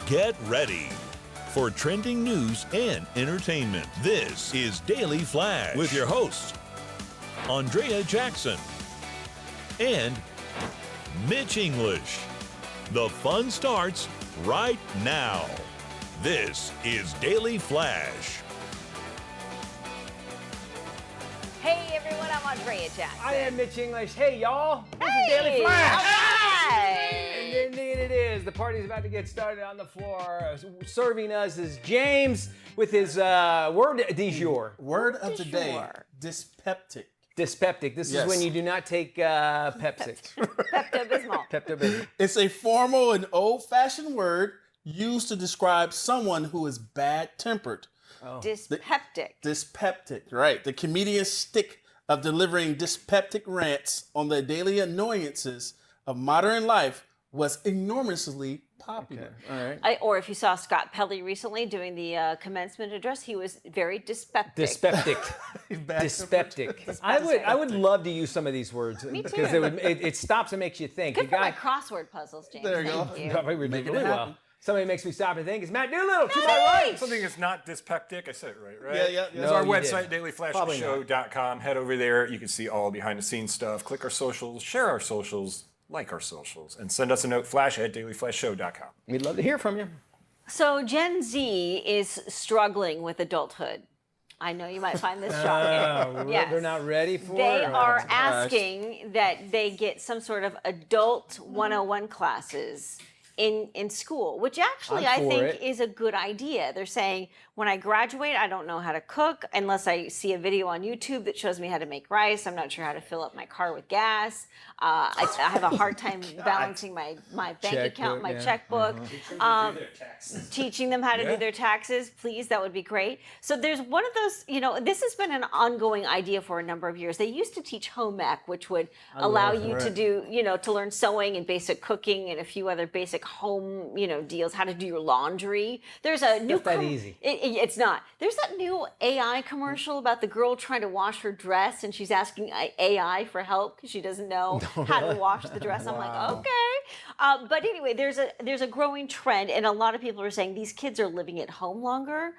Get ready for trending news and entertainment. This is Daily Flash with your hosts, Andrea Jackson and Mitch English. The fun starts right now. This is Daily Flash. Hey everyone, I'm Andrea Jackson. I am Mitch English. Hey y'all, this Hey, is Daily Flash. all right. And indeed it is. The party's about to get started on the floor. Serving us is James with his word du jour. Word of the day, jour. dyspeptic. Dyspeptic. This Yes. is when you do not take Pepsi. Pepto-Bismol. Pepto-Bismol. It's a formal and old-fashioned word used to describe someone who is bad-tempered. Dyspeptic. Dyspeptic, right. The comedian's stick of delivering dyspeptic rants on the daily annoyances of modern life was enormously popular. All right. Or if you saw Scott Pelley recently doing the commencement address, he was very dyspeptic. Dyspeptic. Dyspeptic. I would love to use some of these words because it stops and makes you think. Good You for my got crossword puzzles, James. There you go. Thank you. probably would do Make it really happen. well. Somebody makes me stop and think. It's Matt Doolittle to my Hey! right. Something that's not dyspeptic. I said it right? Yeah, yeah. There's No, our you website, didn't. dailyflashshow.com. Head over there. You can see all behind-the-scenes stuff. Click our socials, share our socials, like our socials, and send us a note, flash@dailyflashshow.com. We'd love to hear from you. So Gen Z is struggling with adulthood. I know you might find this shocking. Yes. They're not ready for They it. are asking that they get some sort of adult 101 classes in school, which actually I'm I for think it. is a good idea. They're saying, when I graduate, I don't know how to cook unless I see a video on YouTube that shows me how to make rice. I'm not sure how to fill up my car with gas. I have a hard time balancing my bank account, my checkbook. Teaching them how to do their taxes, please, that would be great. So there's one of those, this has been an ongoing idea for a number of years. They used to teach home ec, which would allow you to do, to learn sewing and basic cooking and a few other basic home, deals, how to do your laundry. There's a new... Not that easy. It's not. There's that new AI commercial about the girl trying to wash her dress and she's asking AI for help because she doesn't know how to wash the dress. I'm like, okay. But anyway, there's a growing trend, and a lot of people are saying these kids are living at home longer.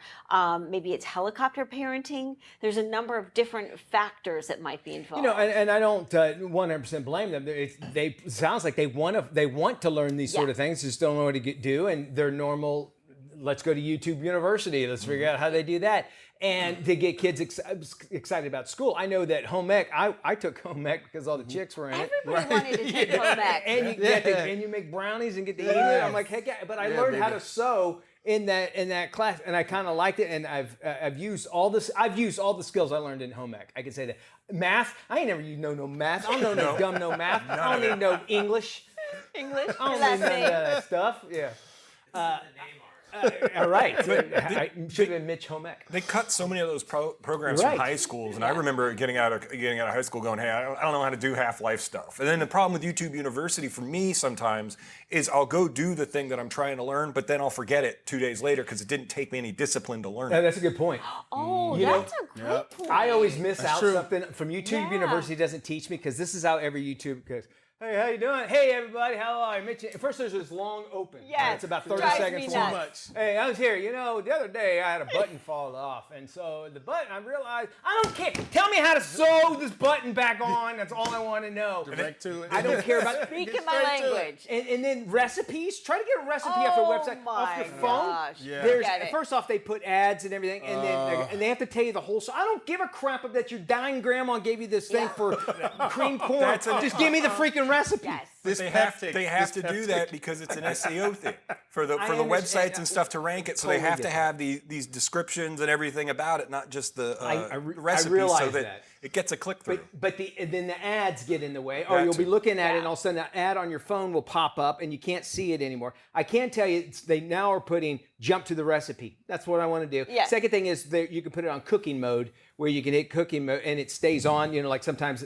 Maybe it's helicopter parenting. There's a number of different factors that might be involved. And I don't 100% blame them. It sounds like they want to learn these sort of things, just don't know what to do, and they're normal. Let's go to YouTube University. Let's figure out how they do that. And to get kids excited about school. I know that home ec, I took home ec because all the chicks were in it. Everybody wanted to take home ec. And you make brownies and get to eat it. I'm like, heck yeah. But I learned how to sew in that class, and I kind of liked it. And I've used all this. I've used all the skills I learned in home ec. I can say that. Math, I ain't never know no math. I don't know no math. I don't even know English. English. I don't need none of that stuff. Yeah. All right. I should have been Mitch home ec. They cut so many of those programs Right. from high schools, and I remember getting out of high school going, hey, I don't know how to do Half-Life stuff. And then the problem with YouTube University for me sometimes is I'll go do the thing that I'm trying to learn, but then I'll forget it 2 days later because it didn't take me any discipline to learn it. That's a good point. Oh, that's a great point. I always miss out true. something from YouTube. Yeah. University doesn't teach me because this is how every YouTube goes. Hey, how you doing? Hey, everybody, how are you? Mitch. First, there's this long open. Yes, It's about 30 drives seconds me long. nuts. Hey, I was here. The other day I had a button fall off, and so the button, I realized, I don't care. Tell me how to sew this button back on. That's all I want to know. Direct to it. I don't care about Speaking my language. And then recipes. Try to get a recipe off their website, off your phone. Gosh. Yeah. There's Get it. first off, they put ads and everything, and then they have to tell you the whole. So I don't give a crap if that your dying grandma gave you this thing for cream corn. Just give me the freaking recipe. Yes. But they have to do that because it's an SEO thing for the understand. websites and stuff to rank it. So they Totally have get to that. have these descriptions and everything about it, not just the I recipes, realize so that. it gets a click through. But then the ads get in the way. Or you'll be too. looking at it, and all of a sudden an ad on your phone will pop up, and you can't see it anymore. I can tell you, they now are putting jump to the recipe. That's what I want to do. Yeah. Second thing is that you can put it on cooking mode, where you can hit cooking mode, and it stays on. Like sometimes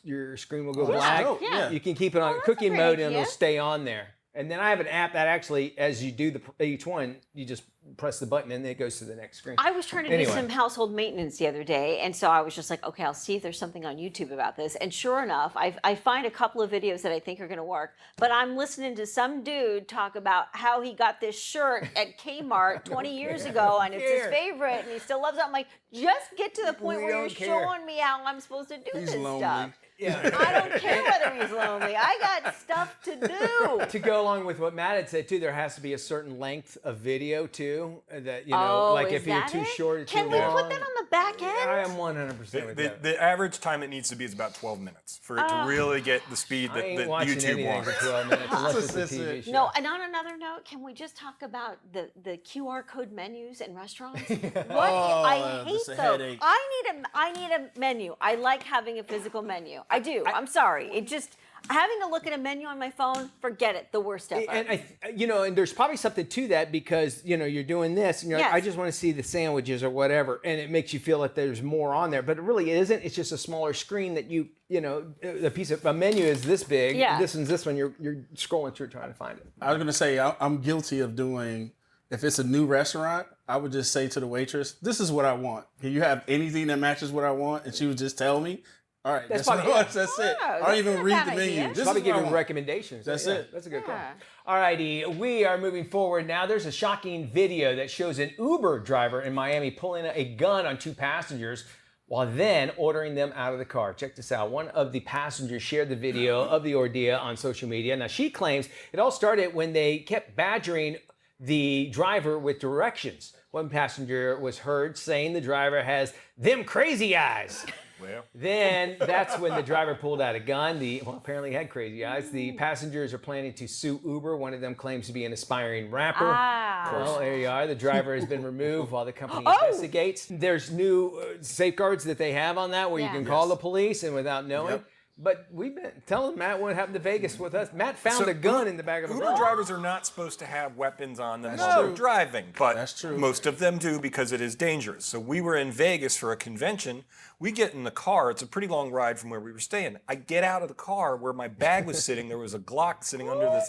your screen will go black. Yeah. You can keep it on that's a cooking great mode, and idea. it'll stay on there. And then I have an app that actually, as you do each one, you just press the button and then it goes to the next screen. I was trying to do some household maintenance the other day, and so I was just like, okay, I'll see if there's something on YouTube about this. And sure enough, I find a couple of videos that I think are going to work. But I'm listening to some dude talk about how he got this shirt at Kmart 20 years ago, and it's his favorite, and he still loves it. I'm like, just get to the point where you're showing me how I'm supposed to do this stuff. Yeah. I don't care whether he's lonely. I got stuff to do. To go along with what Matt had said too, there has to be a certain length of video too. That like if you're too short, it's Can we put that on the back end? I am 100% with that. The average time it needs to be is about 12 minutes for it to really get the speed that YouTube wants. For 12 minutes unless it's a TV show. No, and on another note, can we just talk about the QR code menus in restaurants? I hate those. Headache. I need a menu. I like having a physical menu. I do. I'm sorry. It just having to look at a menu on my phone, forget it. The worst ever. And and there's probably something to that because you're doing this and you're like, I just want to see the sandwiches or whatever, and it makes you feel like there's more on there, but it really isn't. It's just a smaller screen that the piece of a menu is this big. Yeah. This one's this one. You're scrolling through trying to find it. I was gonna say I'm guilty of doing. If it's a new restaurant, I would just say to the waitress, "This is what I want. Can you have anything that matches what I want?" And she would just tell me. All right, that's what I want. That's it. I don't even read the menu. Just probably give you recommendations. That's it. That's a good call. All righty, we are moving forward now. There's a shocking video that shows an Uber driver in Miami pulling a gun on 2 passengers while then ordering them out of the car. Check this out. One of the passengers shared the video of the ordeal on social media. Now, she claims it all started when they kept badgering the driver with directions. One passenger was heard saying the driver has them crazy eyes. Well. Then that's when the driver pulled out a gun. Apparently he had crazy eyes. The passengers are planning to sue Uber. One of them claims to be an aspiring rapper. Well, there you are. The driver has been removed while the company investigates. There's new safeguards that they have on that where you can call the police and without knowing. Yep. But we've been telling Matt what happened to Vegas with us. Matt found a gun in the back of a Uber car. drivers are not supposed to have weapons on them while they're driving, but That's true. most of them do because it is dangerous. So we were in Vegas for a convention. We get in the car. It's a pretty long ride from where we were staying. I get out of the car where my bag was sitting. There was a Glock sitting under the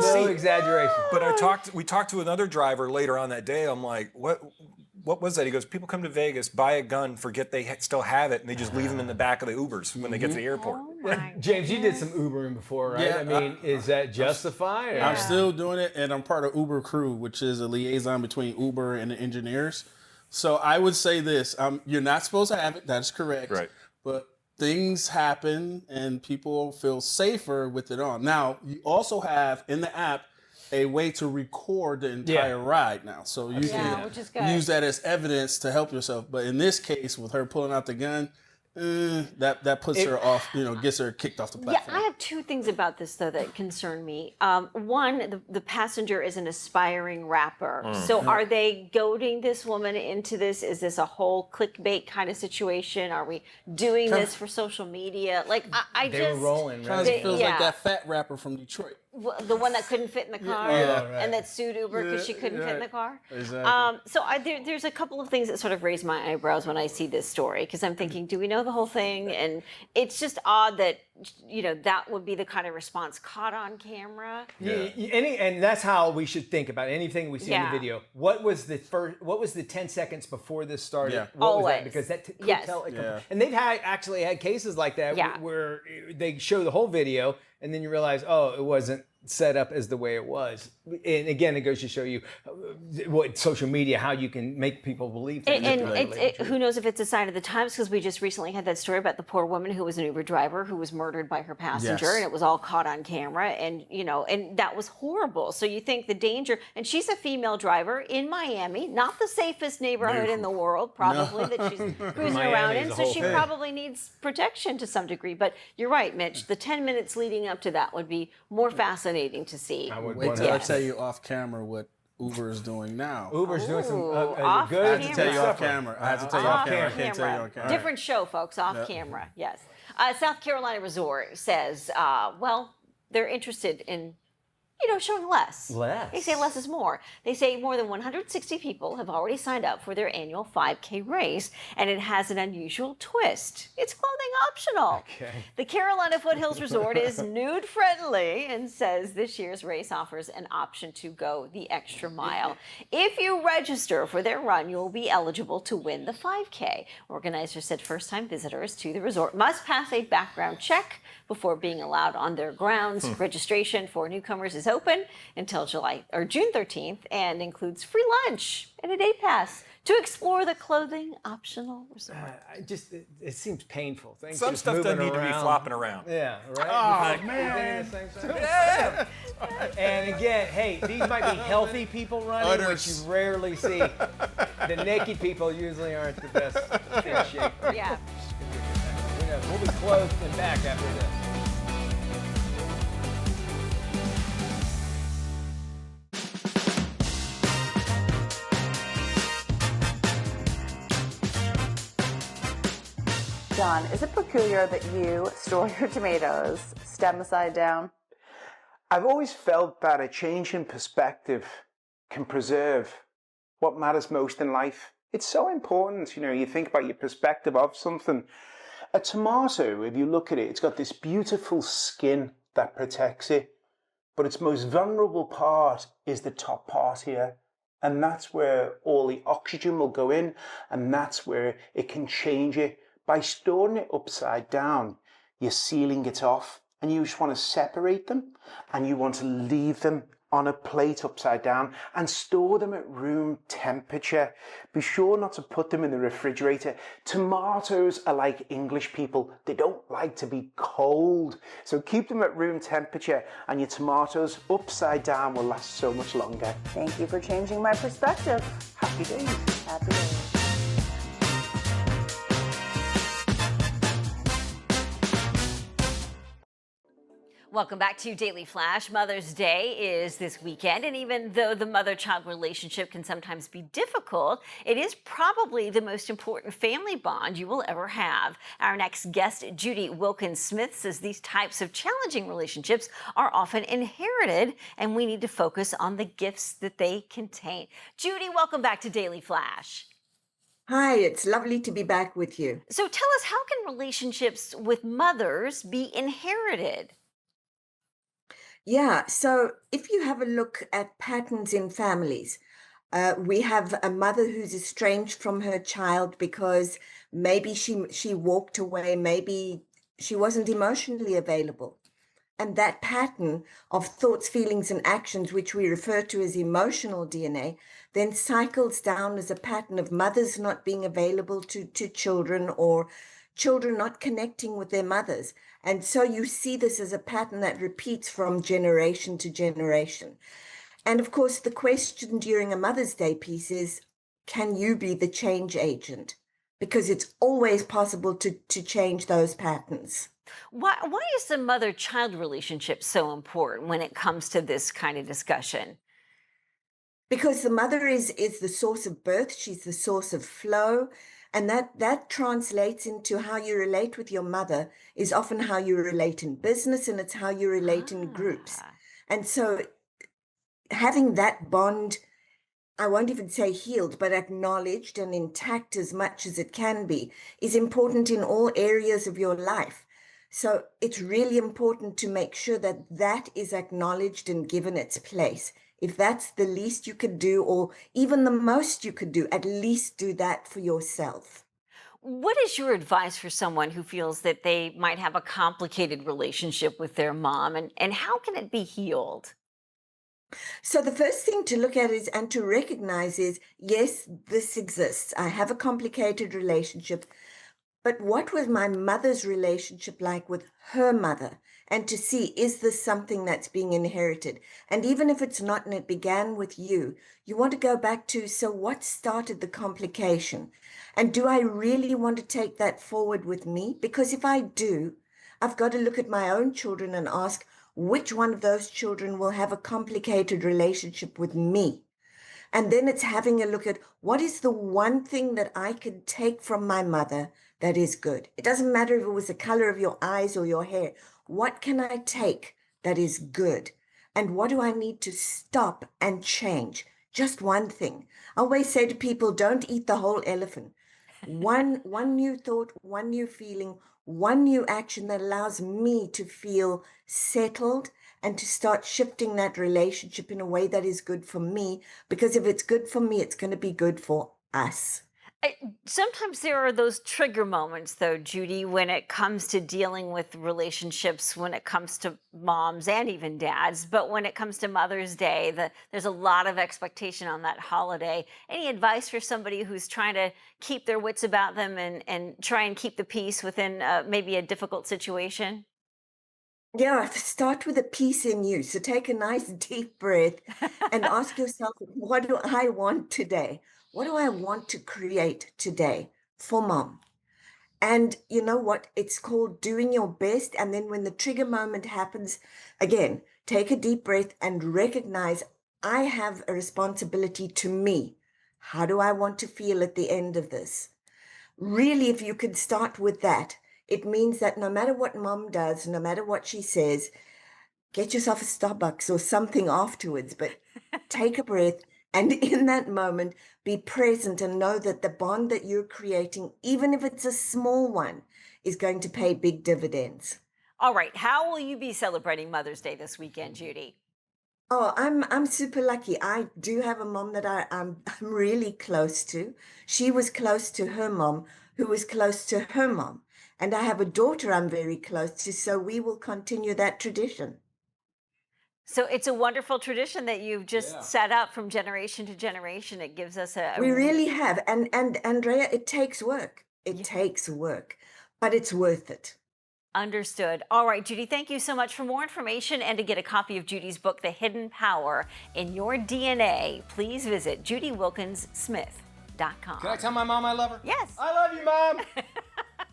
seat. No exaggeration. But we talked to another driver later on that day. I'm like, what was that? He goes, people come to Vegas, buy a gun, forget they still have it, and they just leave them in the back of the Ubers when they get to the airport. James, you did some Ubering before, right? Yeah, I mean, is that justified? Or? I'm still doing it, and I'm part of Uber Crew, which is a liaison between Uber and the engineers. So I would say this: you're not supposed to have it. That's correct. Right. But things happen, and people feel safer with it on. Now, you also have in the app a way to record the entire ride now. So you can which is good. use that as evidence to help yourself. But in this case, with her pulling out the gun, that puts her off, gets her kicked off the platform. Yeah, I have 2 things about this, though, that concern me. One, the passenger is an aspiring rapper. So are they goading this woman into this? Is this a whole clickbait kind of situation? Are we doing this for social media? Like, They were rolling, right? Kind of feels like that fat rapper from Detroit. The one that couldn't fit in the car and that sued Uber because she couldn't fit in the car. Exactly. So there's a couple of things that sort of raise my eyebrows when I see this story because I'm thinking, do we know the whole thing? And it's just odd that that would be the kind of response caught on camera. And that's how we should think about anything we see in the video. What was the 10 seconds before this started? Yeah. What was that? Always. Because that could Yes. tell. Yeah. And they've actually had cases like that where they show the whole video and then you realize, oh, it wasn't set up as the way it was. And again, it goes to show you what social media, how you can make people believe things. And who knows if it's a sign of the times, because we just recently had that story about the poor woman who was an Uber driver who was murdered by her passenger, Yes. and it was all caught on camera, and and that was horrible. So you think the danger, and she's a female driver in Miami, not the safest neighborhood in the world, probably, that she's cruising around in, so she probably needs protection to some degree. But you're right, Mitch, the 10 minutes leading up to that would be more fascinating to see. I would Wait till I Yes. tell you off camera what Uber is doing now. Uber's doing some off good. I have to tell you camera. off camera. I have to tell you off camera. I can't tell you on camera. Different show, folks, off camera. Yes. South Carolina Resort says, they're interested in showing less. Less. They say less is more. They say more than 160 people have already signed up for their annual 5K race, and it has an unusual twist. It's clothing optional. Okay. The Carolina Foothills Resort is nude friendly and says this year's race offers an option to go the extra mile. If you register for their run, you'll be eligible to win the 5K. Organizers said first-time visitors to the resort must pass a background check before being allowed on their grounds. Registration for newcomers is open until June 13th and includes free lunch and a day pass to explore the clothing optional resort. It seems painful. Things Some just stuff doesn't moving need to be around. flopping around. Yeah, right? Oh, man. You think of the same thing? And again, hey, these might be healthy people running, which you rarely see. The naked people usually aren't the best in shape. Yeah. We'll be clothed and back after this. John, is it peculiar that you store your tomatoes stem side down? I've always felt that a change in perspective can preserve what matters most in life. It's so important, you think about your perspective of something. A tomato, if you look at it, it's got this beautiful skin that protects it, but its most vulnerable part is the top part here. And that's where all the oxygen will go in, and that's where it can change it. By storing it upside down, you're sealing it off, and you just want to separate them, and you want to leave them on a plate upside down and store them at room temperature. Be sure not to put them in the refrigerator. Tomatoes are like English people. They don't like to be cold. So keep them at room temperature, and your tomatoes upside down will last so much longer. Thank you for changing my perspective. Happy days. Happy days. Welcome back to Daily Flash. Mother's Day is this weekend, and even though the mother-child relationship can sometimes be difficult, it is probably the most important family bond you will ever have. Our next guest, Judy Wilkins-Smith, says these types of challenging relationships are often inherited, and we need to focus on the gifts that they contain. Judy, welcome back to Daily Flash. Hi, it's lovely to be back with you. So tell us, how can relationships with mothers be inherited? Yeah, so if you have a look at patterns in families, we have a mother who's estranged from her child because maybe she walked away, maybe she wasn't emotionally available. And that pattern of thoughts, feelings, and actions, which we refer to as emotional DNA, then cycles down as a pattern of mothers not being available to children, or children not connecting with their mothers. And so you see this as a pattern that repeats from generation to generation. And of course, the question during a Mother's Day piece is, can you be the change agent? Because it's always possible to change those patterns. Why is the mother-child relationship so important when it comes to this kind of discussion? Because the mother is the source of birth, she's the source of flow, and that translates into how you relate with your mother is often how you relate in business, and it's how you relate in groups. And so having that bond, I won't even say healed, but acknowledged and intact as much as it can be, is important in all areas of your life. So it's really important to make sure that that is acknowledged and given its place. If that's the least you could do, or even the most you could do, at least do that for yourself. What is your advice for someone who feels that they might have a complicated relationship with their mom, and how can it be healed? So the first thing to look at is, and to recognize is, yes, this exists. I have a complicated relationship, but what was my mother's relationship like with her mother? And to see, is this something that's being inherited? And even if it's not, and it began with you want to go back to, so what started the complication? And do I really want to take that forward with me? Because if I do, I've got to look at my own children and ask, which one of those children will have a complicated relationship with me? And then it's having a look at, what is the one thing that I could take from my mother that is good? It doesn't matter if it was the color of your eyes or your hair. What can I take that is good? And what do I need to stop and change? Just one thing. I always say to people, don't eat the whole elephant. One new thought, one new feeling, one new action that allows me to feel settled and to start shifting that relationship in a way that is good for me. Because if it's good for me, it's going to be good for us. Sometimes there are those trigger moments, though, Judy, when it comes to dealing with relationships, when it comes to moms and even dads. But when it comes to Mother's Day, there's a lot of expectation on that holiday. Any advice for somebody who's trying to keep their wits about them and try and keep the peace within maybe a difficult situation? Yeah, start with a peace in you. So take a nice deep breath and ask yourself, what do I want today? What do I want to create today for mom? And you know what? It's called doing your best. And then when the trigger moment happens, again, take a deep breath and recognize I have a responsibility to me. How do I want to feel at the end of this? Really, if you could start with that, it means that no matter what mom does, no matter what she says, get yourself a Starbucks or something afterwards, but take a breath. And in that moment, be present and know that the bond that you're creating, even if it's a small one, is going to pay big dividends. All right. How will you be celebrating Mother's Day this weekend, Judy? Oh, I'm super lucky. I do have a mom that I'm really close to. She was close to her mom, who was close to her mom. And I have a daughter I'm very close to, so we will continue that tradition. So it's a wonderful tradition that you've just set up from generation to generation. It gives us We really have. And Andrea, it takes work. It takes work, but it's worth it. Understood. All right, Judy, thank you so much. For more information and to get a copy of Judy's book, The Hidden Power in Your DNA, please visit judywilkinssmith.com. Can I tell my mom I love her? Yes. I love you, Mom.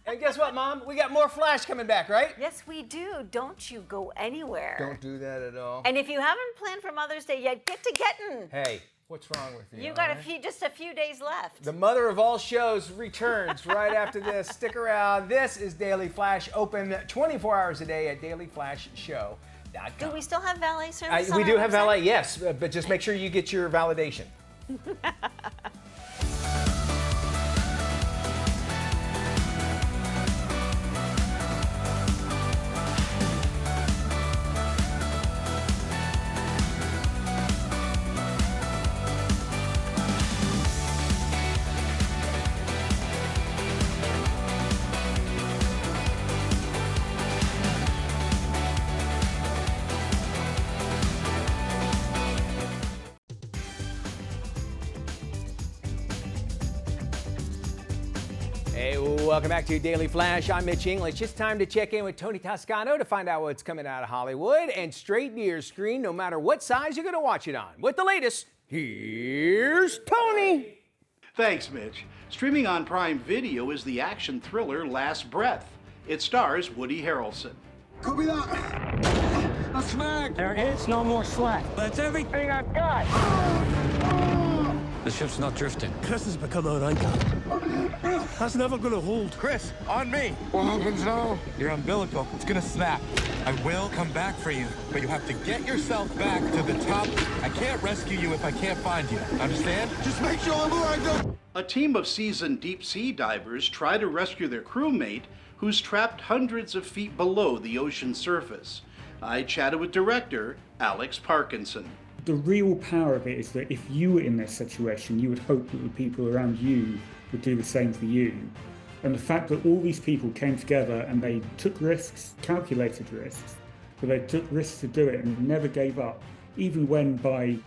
And guess what, Mom? We got more Flash coming back, right? Yes, we do. Don't you go anywhere. Don't do that at all. And if you haven't planned for Mother's Day yet, get to getting. Hey, what's wrong with you? You got just a few days left. The mother of all shows returns right after this. Stick around. This is Daily Flash, open 24 hours a day at dailyflashshow.com. Do we still have valet service? We do have valet, yes, but just make sure you get your validation. Hey, welcome back to Daily Flash. I'm Mitch English. It's time to check in with Tony Toscano to find out what's coming out of Hollywood and straight to your screen, no matter what size you're going to watch it on. With the latest, here's Tony. Thanks, Mitch. Streaming on Prime Video is the action thriller Last Breath. It stars Woody Harrelson. Copy that. A smack. There is no more slack. That's everything I've got. The ship's not drifting. Chris has become our anchor. That's never gonna hold. Chris, on me. What happens now? Your umbilical. It's gonna snap. I will come back for you, but you have to get yourself back to the top. I can't rescue you if I can't find you. Understand? Just make sure I'm alive. A team of seasoned deep-sea divers try to rescue their crewmate who's trapped hundreds of feet below the ocean surface. I chatted with director Alex Parkinson. The real power of it is that if you were in this situation, you would hope that the people around you would do the same for you. And the fact that all these people came together and they took risks, calculated risks, but they took risks to do it and never gave up, even when by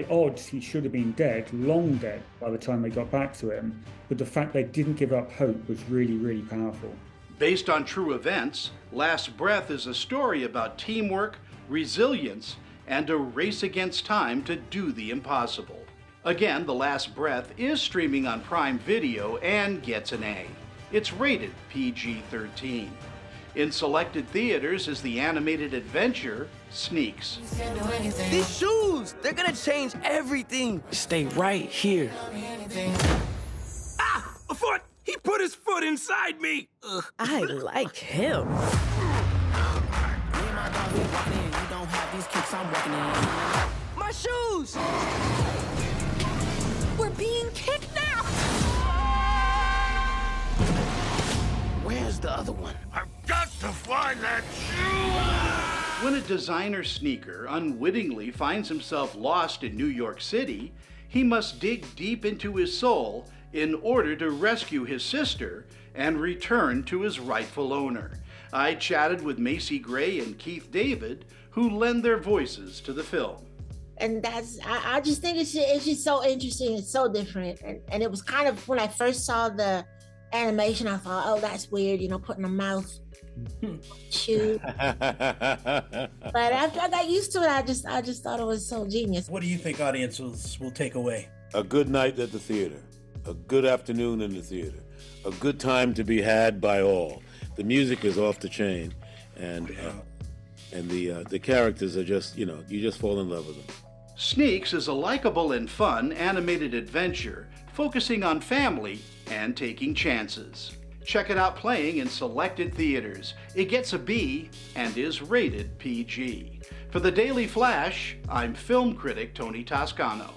odds he should have been dead, long dead by the time they got back to him. But the fact they didn't give up hope was really, really powerful. Based on true events, Last Breath is a story about teamwork, resilience, and a race against time to do the impossible. Again, The Last Breath is streaming on Prime Video and gets an A. It's rated PG-13. In selected theaters is the animated adventure Sneaks. These shoes, they're gonna change everything. Stay right here. Ah! A foot! He put his foot inside me! Ugh. I like him. I'm walking in. My shoes! We're being kidnapped! Where's the other one? I've got to find that shoe! When a designer sneaker unwittingly finds himself lost in New York City, he must dig deep into his soul in order to rescue his sister and return to his rightful owner. I chatted with Macy Gray and Keith David, who lend their voices to the film. And I just think it's just so interesting. It's so different. And it was kind of, when I first saw the animation, I thought, oh, that's weird, putting a mouth shoe. But after I got used to it, I just thought it was so genius. What do you think audiences will take away? A good night at the theater, a good afternoon in the theater, a good time to be had by all. The music is off the chain, and the characters are just, you just fall in love with them. Sneaks is a likable and fun animated adventure focusing on family and taking chances. Check it out playing in selected theaters. It gets a B and is rated PG. For the Daily Flash, I'm film critic Tony Toscano.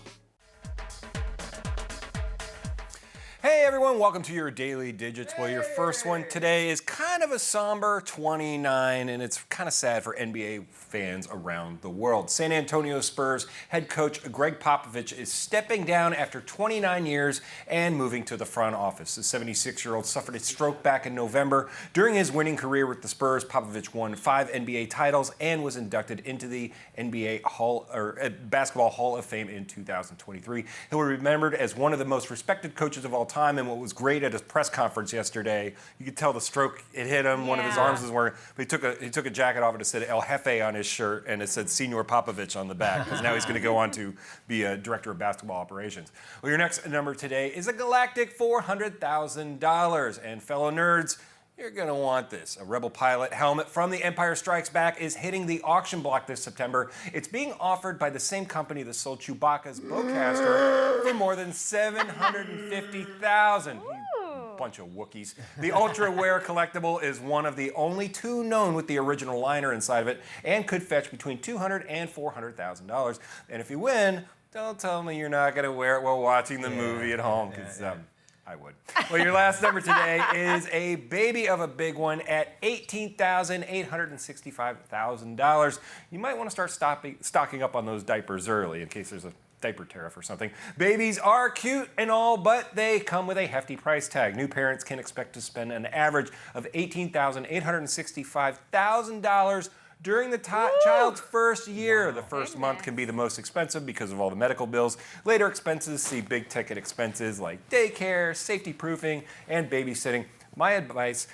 Hey everyone, welcome to your Daily Digits. Well, your first one today is kind of a somber 29, and it's kind of sad for NBA fans around the world. San Antonio Spurs head coach Greg Popovich is stepping down after 29 years and moving to the front office. The 76-year-old suffered a stroke back in November. During his winning career with the Spurs, Popovich won 5 NBA titles and was inducted into the NBA Basketball Hall of Fame in 2023. He'll be remembered as one of the most respected coaches of all time, and what was great at his press conference yesterday, you could tell the stroke, it hit him, one of his arms was working, but he took a jacket off and it said El Jefe on his shirt, and it said Senor Popovich on the back, because now he's going to go on to be a director of basketball operations. Well, your next number today is a galactic $400,000, and fellow nerds, you're going to want this. A Rebel pilot helmet from The Empire Strikes Back is hitting the auction block this September. It's being offered by the same company that sold Chewbacca's bowcaster for more than $750,000. Bunch of Wookiees. The ultra-rare collectible is one of the only 2 known with the original liner inside of it and could fetch between $200,000 and $400,000. And if you win, don't tell me you're not going to wear it while watching the movie at home, because I would. Well, your last number today is a baby of a big one at $18,865,000. You might want to start stocking up on those diapers early in case there's a diaper tariff or something. Babies are cute and all, but they come with a hefty price tag. New parents can expect to spend an average of $18,865,000 during the child's first year. Wow. The first month can be the most expensive because of all the medical bills. Later expenses see big ticket expenses like daycare, safety proofing, and babysitting. My advice,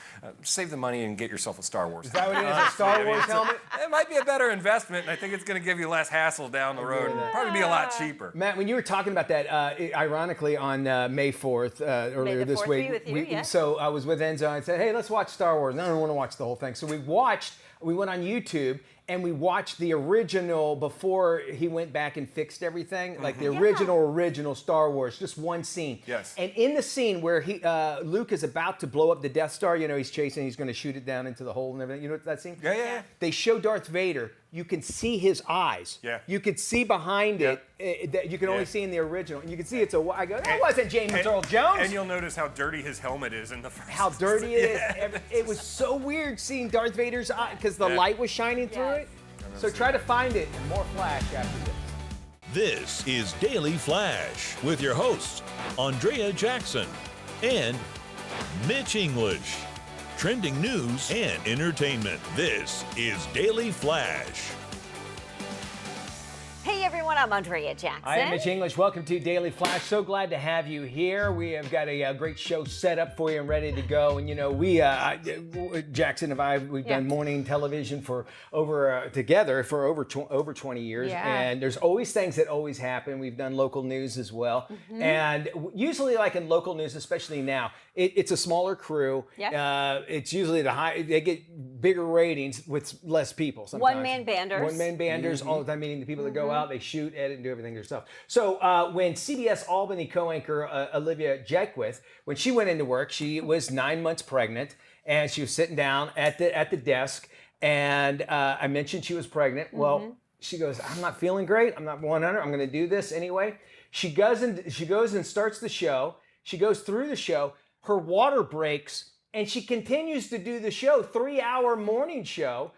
save the money and get yourself a Star Wars. Is that what it is, a Star Wars helmet? It might be a better investment, and I think it's going to give you less hassle down the road. Probably be a lot cheaper. Matt, when you were talking about that, ironically, on May 4th, earlier this week, so I was with Enzo and I said, hey, let's watch Star Wars. And I don't want to watch the whole thing. So we went on YouTube, and we watched the original before he went back and fixed everything, like the original Star Wars, just one scene. Yes. And in the scene where Luke is about to blow up the Death Star, he's chasing, he's going to shoot it down into the hole and everything. You know that scene? Yeah. They show Darth Vader. You can see his eyes. Yeah. You could see behind it that you can only see in the original. And you can see it's I go, that wasn't James Earl Jones. And you'll notice how dirty his helmet is in the first. How dirty it is. It was so weird seeing Darth Vader's eye because the light was shining through it. So try to find it and more Flash after this. This is Daily Flash with your hosts, Andrea Jackson and Mitch English. Trending news and entertainment. This is Daily Flash. Hey everyone, I'm Andrea Jackson. I am Mitch English. Welcome to Daily Flash. So glad to have you here. We have got a great show set up for you and ready to go. And we, Jackson and I, we've done morning television for together for over 20 years. Yeah. And there's always things that always happen. We've done local news as well. Mm-hmm. And usually, like in local news, especially now, it's a smaller crew. Yeah. It's usually they get bigger ratings with less people sometimes. One-man banders. All the time, meaning the people that go out, they shoot, edit, and do everything themselves. So when CBS Albany co-anchor Olivia Jekwith, when she went into work, she was 9 months pregnant, and she was sitting down at the desk, and I mentioned she was pregnant. Well, She goes, I'm not feeling great. I'm not 100. I'm going to do this anyway. She goes and starts the show. She goes through the show. Her water breaks, and she continues to do the show, 3-hour morning show,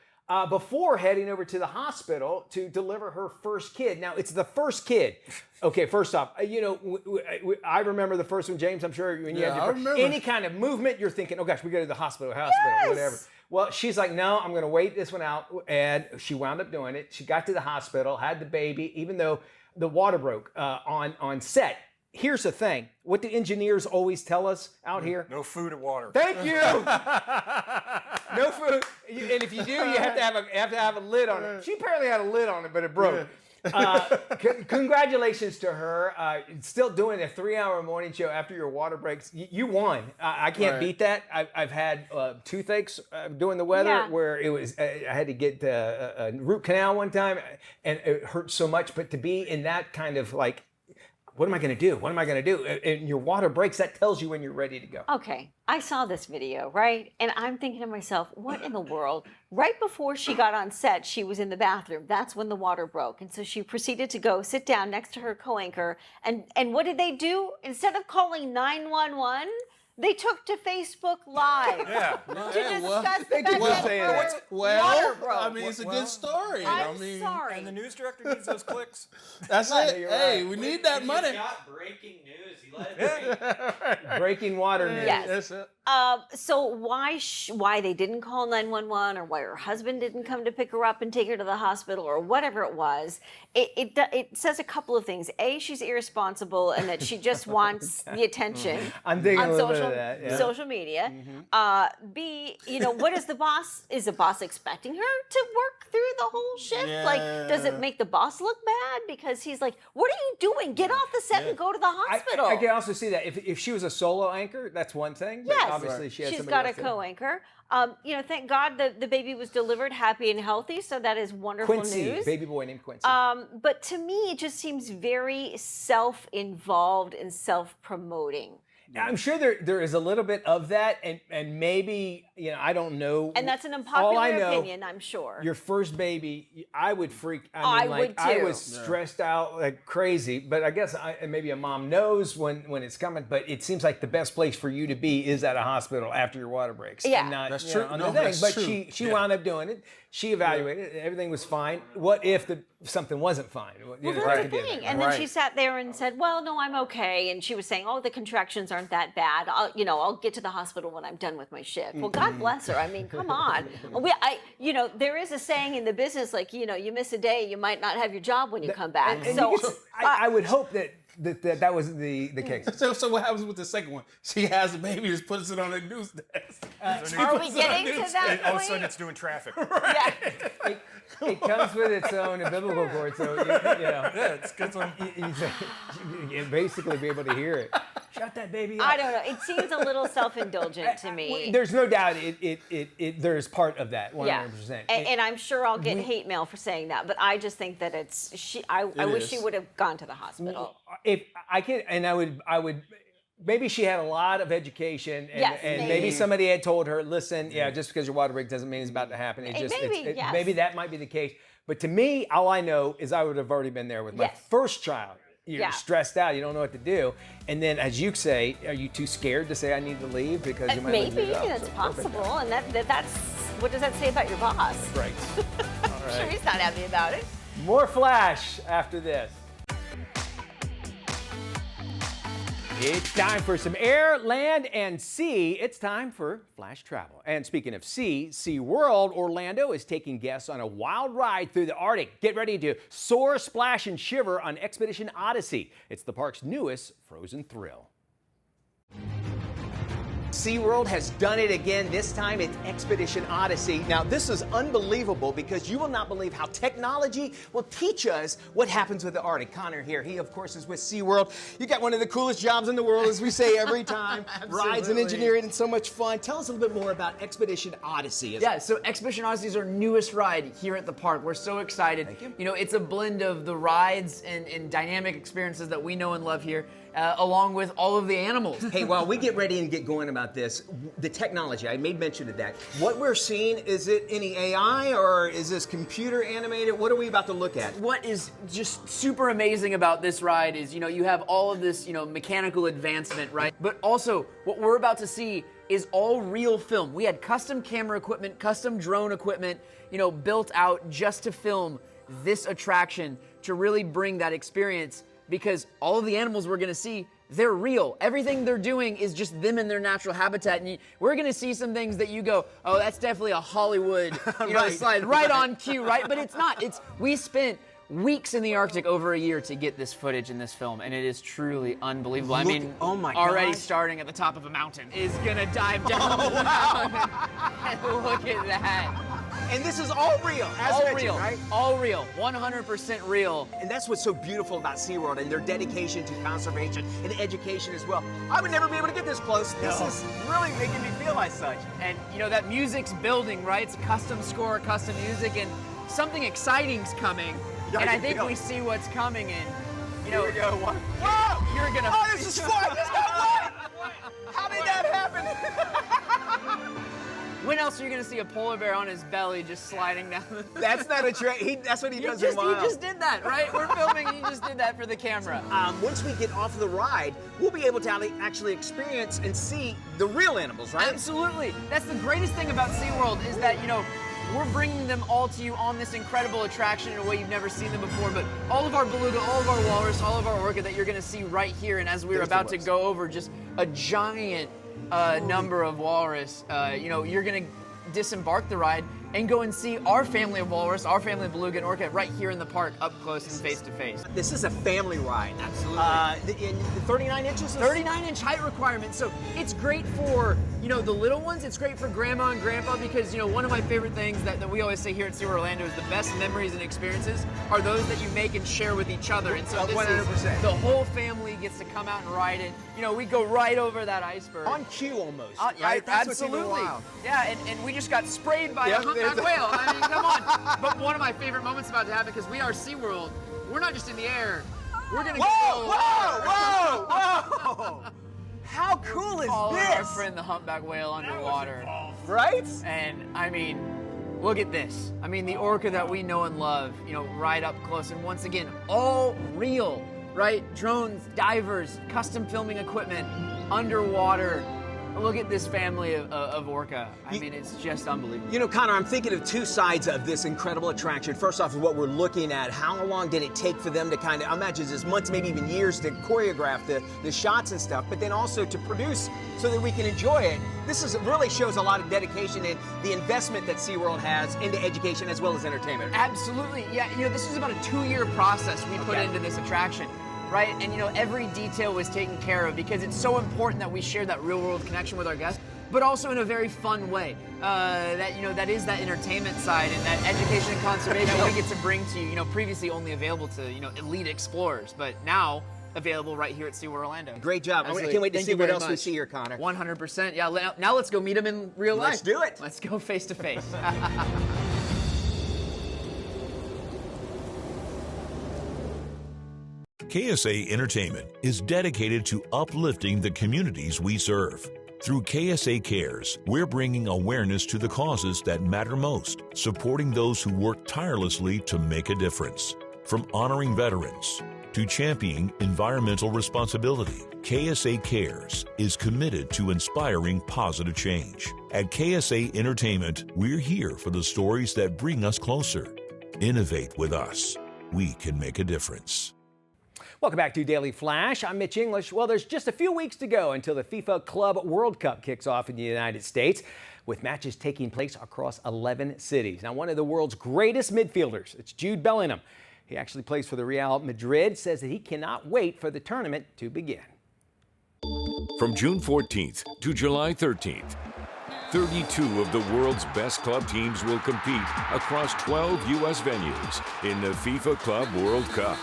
before heading over to the hospital to deliver her first kid. Now, it's the first kid. Okay, first off, I remember the first one, James. I'm sure when you had any kind of movement, you're thinking, oh gosh, we go to the hospital, whatever. Well, she's like, no, I'm going to wait this one out. And she wound up doing it. She got to the hospital, had the baby, even though the water broke on set. Here's the thing. What do engineers always tell us out here? No food and water. Thank you. No food. And if you do, you have to have a lid on it. She apparently had a lid on it, but it broke. Congratulations to her. Still doing a 3-hour morning show after your water breaks. You won. I can't beat that. I've had toothaches during the weather where it was. I had to get a root canal one time, and it hurt so much. But to be in that kind of like, what am I going to do? What am I going to do? And your water breaks, that tells you when you're ready to go. Okay, I saw this video, right? And I'm thinking to myself, what in the world? Right before she got on set, she was in the bathroom. That's when the water broke. And so she proceeded to go sit down next to her co-anchor. And what did they do? Instead of calling 911, they took to Facebook Live to discuss the fact that water broke. I mean, it's a good story. I'm sorry. And the news director needs those clicks. That's it. Hey, we need that money. Got breaking news. He let it break. Breaking water news. Yes. That's it. So why they didn't call 911, or why her husband didn't come to pick her up and take her to the hospital, or whatever it was, it says a couple of things. A, she's irresponsible and that she just wants the attention I'm thinking on a little bit of that, yeah. social media. B, what is the boss? Is the boss expecting her to work through the whole shift? Yeah. Like, does it make the boss look bad because he's like, what are you doing? Get off the set and go to the hospital. I can also see that if she was a solo anchor, that's one thing. But yes. obviously she has She's somebody got a else co-anchor. Thank God the baby was delivered happy and healthy, so that is wonderful Quincy, news. baby boy named Quincy. But to me, it just seems very self-involved and self-promoting. I'm sure there is a little bit of that, and maybe, I don't know. And that's an All unpopular I know, opinion, I'm sure. Your first baby, I would freak. I would too. I was stressed out like crazy, but I guess maybe a mom knows when it's coming. But it seems like the best place for you to be is at a hospital after your water breaks. Yeah. and not, That's true. On No, the thing. that's But true. she wound up doing it. She evaluated it. Everything was fine. What if something wasn't fine? Well, that's the thing. And then she sat there and said, well, no, I'm okay. And she was saying, oh, the contractions aren't that bad. I'll get to the hospital when I'm done with my shift. Well, God bless her. I mean, come on. There is a saying in the business, like, you miss a day, you might not have your job when you come back. I would hope that was the case. So what happens with the second one? She has a baby, just puts it on the news desk. Are we getting to that And all of a point? sudden it's doing traffic. Yeah. It comes with its own biblical court, so It's got some. you basically be able to hear it. Shut that baby up. I don't know. It seems a little self-indulgent to me. There's no doubt there's part of that, 100%. Yeah. And I'm sure I'll get hate mail for saying that, but I just think that I wish she would have gone to the hospital. If I could, and I would. Maybe she had a lot of education, and maybe somebody had told her, "Listen, just because your water break doesn't mean it's about to happen. Maybe that might be the case." But to me, all I know is I would have already been there with my first child. You're stressed out. You don't know what to do, and then, as you say, are you too scared to say I need to leave because you might lose your job? That's possible, and that's what does that say about your boss? Right. I'm sure he's not happy about it. More Flash after this. It's time for some air, land, and sea. It's time for Flash Travel. And speaking of sea, SeaWorld Orlando is taking guests on a wild ride through the Arctic. Get ready to soar, splash, and shiver on Expedition Odyssey. It's the park's newest frozen thrill. SeaWorld has done it again. This time it's Expedition Odyssey. Now, this is unbelievable because you will not believe how technology will teach us what happens with the Arctic. Connor here, he, of course, is with SeaWorld. You got one of the coolest jobs in the world, as we say every time. Rides and engineering and so much fun. Tell us a little bit more about Expedition Odyssey. Yeah, so Expedition Odyssey is our newest ride here at the park. We're so excited. Thank you. It's a blend of the rides and dynamic experiences that we know and love here. along with all of the animals. Hey, while we get ready and get going about this, the technology, I made mention of that. What we're seeing, is it any AI or is this computer animated? What are we about to look at? What is just super amazing about this ride is, you have all of this, mechanical advancement, right? But also, what we're about to see is all real film. We had custom camera equipment, custom drone equipment, built out just to film this attraction to really bring that experience, because all of the animals we're gonna see, they're real. Everything they're doing is just them in their natural habitat. And we're gonna see some things that you go, oh, that's definitely a Hollywood, slide right on cue, right? But it's not. We spent weeks in the Arctic, over a year, to get this footage in this film, and it is truly unbelievable. Oh my already gosh. starting at the top of a mountain is gonna dive down the mountain. And look at that. And this is all real, as all mentioned, real, right? All real, 100% real. And that's what's so beautiful about SeaWorld and their dedication to conservation and education as well. I would never be able to get this close. This is really making me feel like such. And that music's building, right? It's a custom score, custom music, and something exciting's coming. Yeah, and I think we see what's coming in. Here we go. Whoa! You're gonna. Oh, this is fun! There's no way! How did that happen? When else are you gonna see a polar bear on his belly just sliding down? That's not a trick. That's what he does in He wild. just did that, right? We're filming. He just did that for the camera. Once we get off the ride, we'll be able to actually experience and see the real animals, right? Absolutely. That's the greatest thing about SeaWorld is that we're bringing them all to you on this incredible attraction in a way you've never seen them before. But all of our beluga, all of our walrus, all of our orca that you're going to see right here, and as we're about to go over just a giant number of walrus, you're going to disembark the ride and go and see our family of walrus, our family of beluga and orca right here in the park, up close and face to face. This is a family ride. Absolutely. In 39 inches? 39-inch height requirement. So it's great for, the little ones. It's great for grandma and grandpa because, one of my favorite things that we always say here at SeaWorld Orlando is the best memories and experiences are those that you make and share with each other. And so this 100%. is, the whole family gets to come out and ride it. We go right over that iceberg. On cue almost, right? right? That's what's Absolutely. even wild. Yeah, and we just got sprayed by a humpback whale. I mean, come on. But one of my favorite moments about to happen, because we are SeaWorld, we're not just in the air. We're going to go. Whoa! How cool is Following this? our friend the humpback whale underwater. Right? And I mean, look at this. I mean, the orca that we know and love, right up close. And once again, all real, right? Drones, divers, custom filming equipment, underwater. Look at this family of orca. I mean, it's just unbelievable. Connor, I'm thinking of two sides of this incredible attraction. First off, what we're looking at. How long did it take for them to I imagine it's months, maybe even years to choreograph the shots and stuff, but then also to produce so that we can enjoy it. This really shows a lot of dedication and the investment that SeaWorld has into education as well as entertainment. Absolutely. Yeah, this is about a 2-year process we put into this attraction. Right? And every detail was taken care of because it's so important that we share that real world connection with our guests, but also in a very fun way. That is that entertainment side and that education and conservation we get to bring to you, previously only available to, elite explorers, but now available right here at SeaWorld Orlando. Great job. I can't wait to see what else we see here, Connor. 100%. Yeah, now let's go meet them in real life. Let's do it. Let's go face to face. KSA Entertainment is dedicated to uplifting the communities we serve. Through KSA Cares, we're bringing awareness to the causes that matter most, supporting those who work tirelessly to make a difference. From honoring veterans to championing environmental responsibility, KSA Cares is committed to inspiring positive change. At KSA Entertainment, we're here for the stories that bring us closer. Innovate with us. We can make a difference. Welcome back to Daily Flash. I'm Mitch English. Well, there's just a few weeks to go until the FIFA Club World Cup kicks off in the United States, with matches taking place across 11 cities. Now, one of the world's greatest midfielders, it's Jude Bellingham. He actually plays for the Real Madrid, says that he cannot wait for the tournament to begin. From June 14th to July 13th, 32 of the world's best club teams will compete across 12 U.S. venues in the FIFA Club World Cup.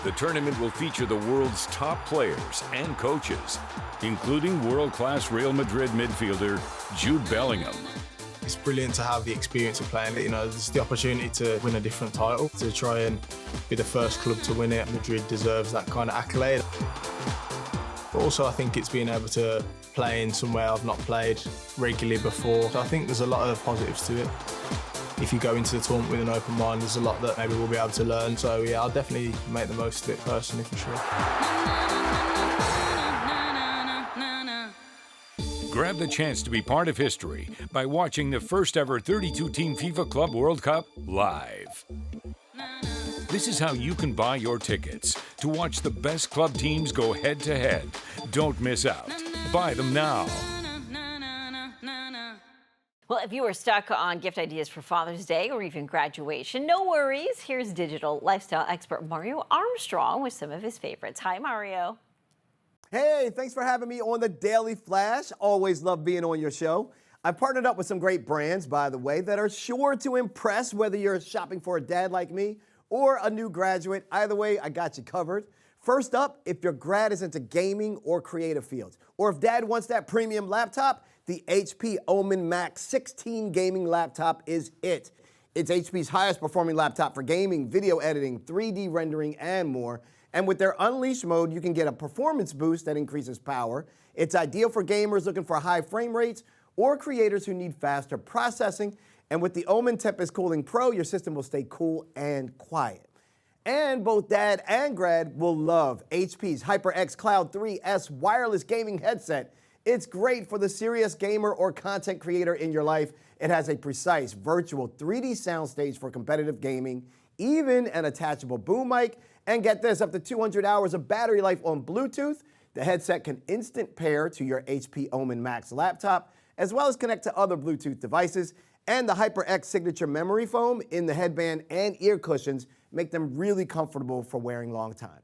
The tournament will feature the world's top players and coaches, including world-class Real Madrid midfielder Jude Bellingham. It's brilliant to have the experience of playing it. You know, there's the opportunity to win a different title, to try and be the first club to win it. Madrid deserves that kind of accolade. But also, I think it's being able to play in somewhere I've not played regularly before. So I think there's a lot of positives to it. If you go into the tournament with an open mind, there's a lot that maybe we'll be able to learn. So yeah, I'll definitely make the most of it personally, for sure. Grab the chance to be part of history by watching the first ever 32-team FIFA Club World Cup live. This is how you can buy your tickets to watch the best club teams go head-to-head. Don't miss out. Buy them now. Well, if you are stuck on gift ideas for Father's Day or even graduation, no worries. Here's digital lifestyle expert Mario Armstrong with some of his favorites. Hi, Mario. Hey, thanks for having me on the Daily Flash. Always love being on your show. I've partnered up with some great brands, by the way, that are sure to impress whether you're shopping for a dad like me or a new graduate. Either way, I got you covered. First up, if your grad is into gaming or creative fields, or if dad wants that premium laptop, the HP Omen Max 16 gaming laptop is it. It's HP's highest performing laptop for gaming, video editing, 3D rendering, and more. And with their Unleash mode, you can get a performance boost that increases power. It's ideal for gamers looking for high frame rates or creators who need faster processing. And with the Omen Tempest Cooling Pro, your system will stay cool and quiet. And both dad and grad will love HP's HyperX Cloud 3S wireless gaming headset. It's great for the serious gamer or content creator in your life. It has a precise virtual 3D soundstage for competitive gaming, even an attachable boom mic, and get this, up to 200 hours of battery life on Bluetooth. The headset can instant pair to your HP Omen Max laptop, as well as connect to other Bluetooth devices. And the HyperX signature memory foam in the headband and ear cushions make them really comfortable for wearing long time.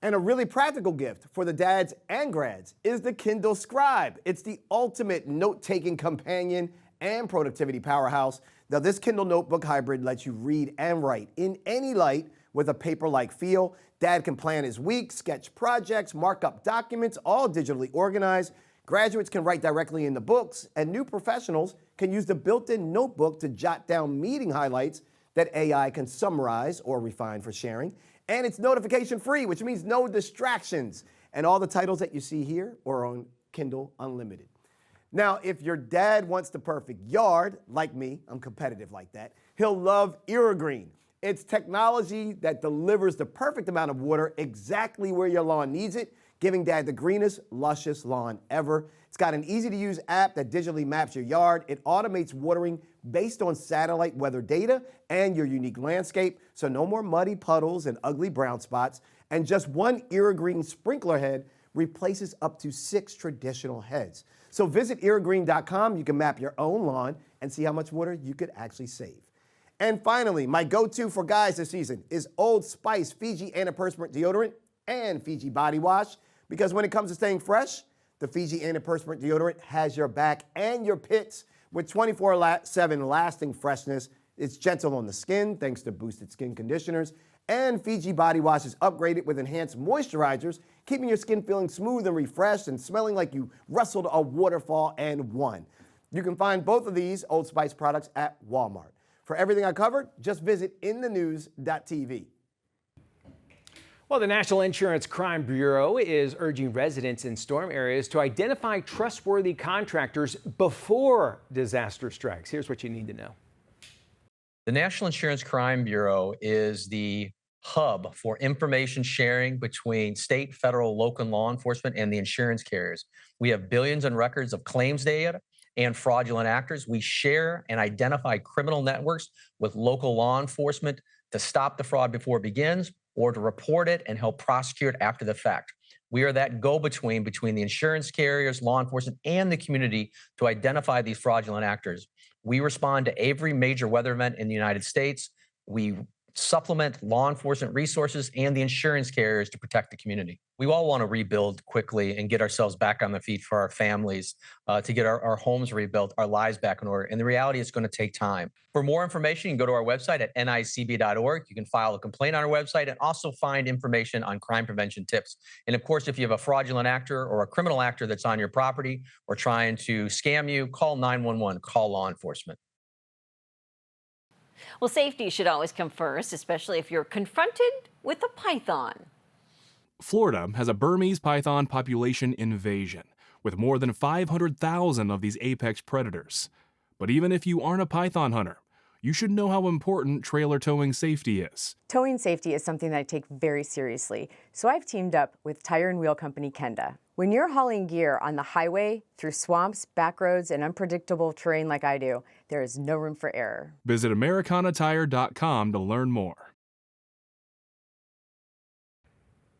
And a really practical gift for the dads and grads is the Kindle Scribe. It's the ultimate note-taking companion and productivity powerhouse. Now, this Kindle Notebook hybrid lets you read and write in any light with a paper-like feel. Dad can plan his week, sketch projects, mark up documents, all digitally organized. Graduates can write directly in the books, and new professionals can use the built-in notebook to jot down meeting highlights that AI can summarize or refine for sharing. And it's notification-free, which means no distractions. And all the titles that you see here are on Kindle Unlimited. Now, if your dad wants the perfect yard, like me, I'm competitive like that, he'll love Irrigreen. It's technology that delivers the perfect amount of water exactly where your lawn needs it, giving dad the greenest, luscious lawn ever. It's got an easy-to-use app that digitally maps your yard. It automates watering based on satellite weather data and your unique landscape, so no more muddy puddles and ugly brown spots. And just one Irrigreen sprinkler head replaces up to 6 traditional heads. So visit irrigreen.com. You can map your own lawn and see how much water you could actually save. And finally, my go-to for guys this season is Old Spice Fiji Antiperspirant Deodorant and Fiji Body Wash, because when it comes to staying fresh, the Fiji Antiperspirant Deodorant has your back and your pits with 24/7 lasting freshness. It's gentle on the skin thanks to boosted skin conditioners, and Fiji Body Wash is upgraded with enhanced moisturizers, keeping your skin feeling smooth and refreshed and smelling like you rustled a waterfall and won. You can find both of these Old Spice products at Walmart. For everything I covered, just visit inthenews.tv. Well, the National Insurance Crime Bureau is urging residents in storm areas to identify trustworthy contractors before disaster strikes. Here's what you need to know. The National Insurance Crime Bureau is the hub for information sharing between state, federal, local law enforcement and the insurance carriers. We have billions in records of claims data and fraudulent actors. We share and identify criminal networks with local law enforcement to stop the fraud before it begins or to report it and help prosecute after the fact. We are that go-between between the insurance carriers, law enforcement, and the community to identify these fraudulent actors. We respond to every major weather event in the United States. We supplement law enforcement resources and the insurance carriers to protect the community. We all want to rebuild quickly and get ourselves back on the feet for our families, to get our homes rebuilt, our lives back in order. And the reality is going to take time. For more information, you can go to our website at nicb.org. You can file a complaint on our website and also find information on crime prevention tips. And of course, if you have a fraudulent actor or a criminal actor that's on your property or trying to scam you, call 911, call law enforcement. Well, safety should always come first, especially if you're confronted with a python. Florida has a Burmese python population invasion, with more than 500,000 of these apex predators. But even if you aren't a python hunter, you should know how important trailer towing safety is. Towing safety is something that I take very seriously, so I've teamed up with tire and wheel company Kenda. When you're hauling gear on the highway, through swamps, back roads, and unpredictable terrain like I do, there is no room for error. Visit americanatire.com to learn more.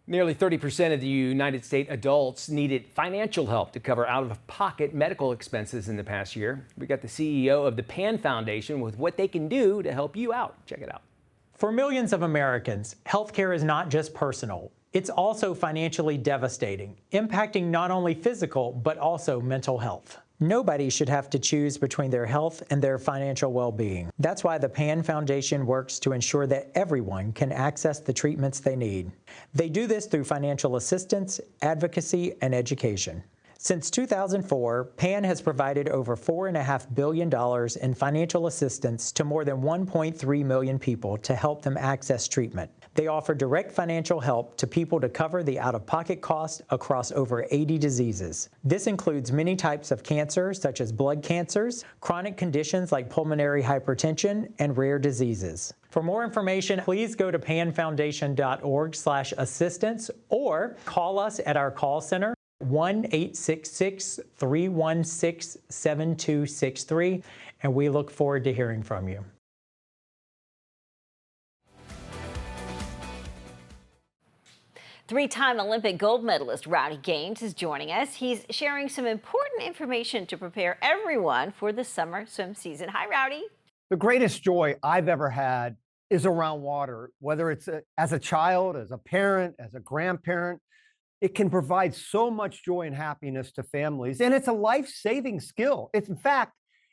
Nearly 30% of the United States adults needed financial help to cover out-of-pocket medical expenses in the past year. We got the CEO of the PAN Foundation with what they can do to help you out. Check it out. For millions of Americans, healthcare is not just personal. It's also financially devastating, impacting not only physical, but also mental health. Nobody should have to choose between their health and their financial well-being. That's why the PAN Foundation works to ensure that everyone can access the treatments they need. They do this through financial assistance, advocacy, and education. Since 2004, PAN has provided over $4.5 billion in financial assistance to more than 1.3 million people to help them access treatment. They offer direct financial help to people to cover the out-of-pocket cost across over 80 diseases. This includes many types of cancer, such as blood cancers, chronic conditions like pulmonary hypertension, and rare diseases. For more information, please go to panfoundation.org/assistance or call us at our call center, 1-866-316-7263, and we look forward to hearing from you. Three-time Olympic gold medalist Rowdy Gaines is joining us. He's sharing some important information to prepare everyone for the summer swim season. Hi, Rowdy. The greatest joy I've ever had is around water, whether it's as a child, as a parent, as a grandparent. It can provide so much joy and happiness to families, and it's a life-saving skill. In fact,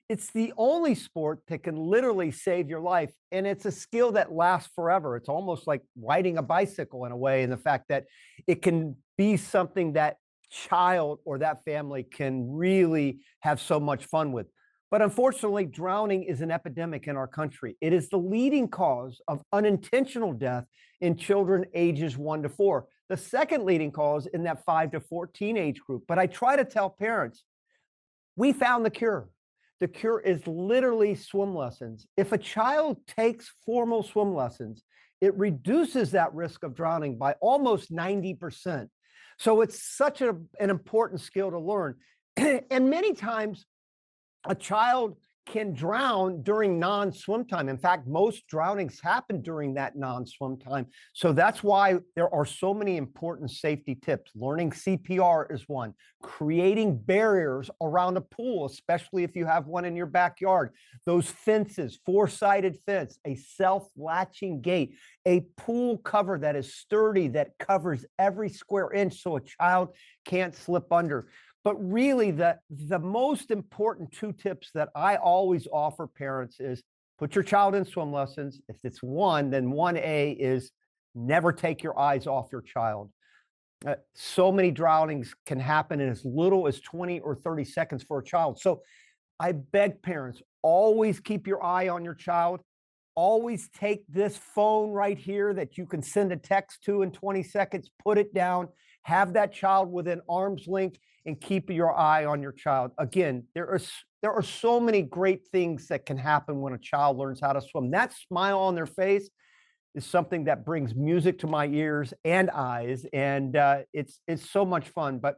it's the only sport that can literally save your life, and it's a skill that lasts forever. It's almost like riding a bicycle in a way, in the fact that it can be something that child or that family can really have so much fun with. But unfortunately, drowning is an epidemic in our country. It is the leading cause of unintentional death in children ages 1 to 4. The second leading cause in that 5 to 14 age group. But I try to tell parents, we found the cure. The cure is literally swim lessons. If a child takes formal swim lessons, it reduces that risk of drowning by almost 90%. So it's such an important skill to learn. And many times, a child can drown during non-swim time. In fact, most drownings happen during that non-swim time. So that's why there are so many important safety tips. Learning CPR is one. Creating barriers around a pool, especially if you have one in your backyard. Those fences, four-sided fence, a self-latching gate, a pool cover that is sturdy, that covers every square inch so a child can't slip under. But really, the most important two tips that I always offer parents is put your child in swim lessons. If it's one, then 1A is never take your eyes off your child. So many drownings can happen in as little as 20 or 30 seconds for a child. So I beg parents, always keep your eye on your child. Always take this phone right here that you can send a text to in 20 seconds, put it down, have that child within arm's length, and keep your eye on your child. Again, there are so many great things that can happen when a child learns how to swim. That smile on their face is something that brings music to my ears and eyes, and it's so much fun. But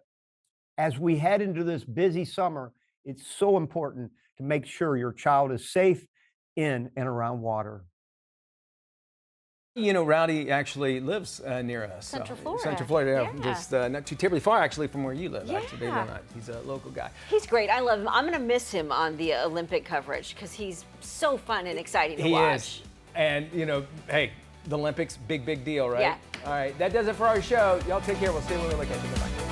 as we head into this busy summer, it's so important to make sure your child is safe in and around water. You know, Rowdy actually lives near us. Central Florida. Central Florida, Yeah. just not too terribly far, actually, from where you live, Yeah. actually, believe it or not. He's a local guy. He's great. I love him. I'm going to miss him on the Olympic coverage because he's so fun and exciting to watch. And, you know, hey, the Olympics, big deal, right? Yeah. All right, that does it for our show. Y'all take care. We'll see you when we look at you. Bye-bye.